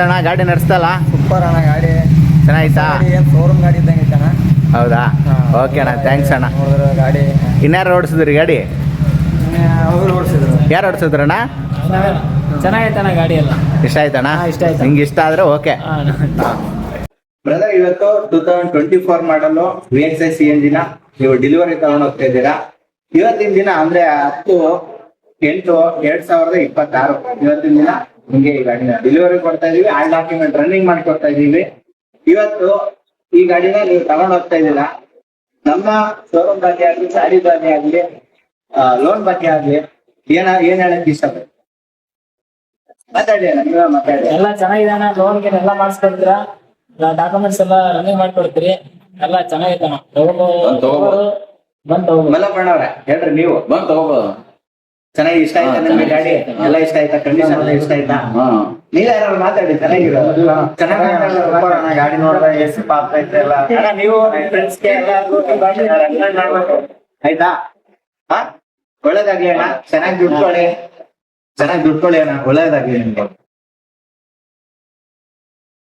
ಅಣ್ಣ ಗಾಡಿ ನಡೆಸ್ತಲ್ಲ ಸೂಪರ್ ಅಣ್ಣ ಗಾಡಿ ಚೆನ್ನಾಯ್ತಾ? ಏನ್ ಶೋರೂಮ್ ಗಾಡಿ ಇದ್ದಂಗೆ ಐತೆ ಅಣ್ಣ. ಹೌದಾ? ಓಕೆ ಅಣ್ಣ, ಥ್ಯಾಂಕ್ಸ್ ಅಣ್ಣ. ನೋಡಿದ್ರೆ ಗಾಡಿ ಇನ್ಯಾರು ಓಡಿಸಿದ್ರಿ ಗಾಡಿ? ಅವ್ರು ಓಡಿಸಿದ್ರು. ಯಾರು ಓಡಿಸಿದ್ರಣ್ಣ? ಚೆನ್ನಾಗೈತಣ್ಣ ಗಾಡಿ ಎಲ್ಲ. ಇಷ್ಟ ಆಯ್ತಣ್ಣ? ಇಷ್ಟ ಆಯ್ತು. ನಿಂಗೆ ಇಷ್ಟ ಆದ್ರೆ ಓಕೆ. ಬ್ರದರ್, ಇವತ್ತು 2024 ಮಾಡಲು VXI CNG ನ ನೀವು ಡೆಲಿವರಿ ತಗೊಂಡು ಹೋಗ್ತಾ ಇದ್ದೀರಾ. ಇವತ್ತಿನ ದಿನ ಅಂದ್ರೆ 10/8/2026 ಇವತ್ತಿನ ದಿನ ನಿಮಗೆ ಈ ಗಾಡಿನ ಡೆಲಿವರಿ ಕೊಡ್ತಾ ಇದೀವಿ. ಆಲ್ ಡಾಕ್ಯುಮೆಂಟ್ ರನ್ನಿಂಗ್ ಮಾಡಿ ಕೊಡ್ತಾ ಇದೀವಿ. ಇವತ್ತು ಈ ಗಾಡಿನ ನೀವು ತಗೊಂಡು ಹೋಗ್ತಾ ಇದ್ದೀರಾ. ನಮ್ಮ ಶೋರೂಮ್ ಬಗ್ಗೆ ಆಗ್ಲಿ, ಗಾಡಿ ಬಗ್ಗೆ ಆಗ್ಲಿ, ಲೋನ್ ಬಗ್ಗೆ ಆಗ್ಲಿ, ಏನ್ ಹೇಳಕ್ ಇಷ್ಟಪಡ್ತೀವಿ? ಮಾತಾಡಿ ಅಣ್ಣ, ನೀವೇ ಮಾತಾಡಿ. ಎಲ್ಲ ಚೆನ್ನಾಗಿದೆ ಅಣ್ಣ. ಲೋನ್ ಗೀನ್ ಎಲ್ಲ ಮಾಡಿಸ್ಕೊಡ್ತೀರಾ, ಡಾಕ್ಯುಮೆಂಟ್ಸ್ ಎಲ್ಲ ರನ್ನಿಂಗ್ ಮಾಡ್ಕೊಡ್ತೀರಿ. ಎಲ್ಲ ಚೆನ್ನಾಗೈತಣ್ಣ. ತಗೋಬೋದು, ಬಂದ್ ತಗೋಬೋದು. ಮಲ್ಲಪ್ಪಣ್ಣವ್ರೆ ಹೇಳ್ರಿ, ನೀವು ಬಂದ್ ತಗೋಬಹುದು. ಚೆನ್ನಾಗಿ ಇಷ್ಟ ಆಯ್ತಾ ನಿಮ್ಗೆ ಗಾಡಿ? ಎಲ್ಲ ಇಷ್ಟ ಆಯ್ತಾ? ಕಂಡೀಷನ್ ಎಲ್ಲ ಇಷ್ಟ ಆಯ್ತಾ? ನೀವೇ ಯಾರು ಮಾತಾಡಿ. ಚೆನ್ನಾಗಿರೋದು ಗಾಡಿ ನೋಡಿದ್ರೆ AC ಪಾಸ್ ಐತೆ ಎಲ್ಲ. ನೀವು ಫ್ರೆಂಡ್ಸ್ಗೆ ಎಲ್ಲರಿಗೂ ಆಯ್ತಾ? ಒಳ್ಳೇದಾಗ್ಲಿ ಅಣ್ಣ, ಚೆನ್ನಾಗಿ ದುಡ್ಕೊಳ್ಳಿ ಅಣ್ಣ, ಒಳ್ಳೇದಾಗ್ಲಿ ನಿಮ್ಗೆ.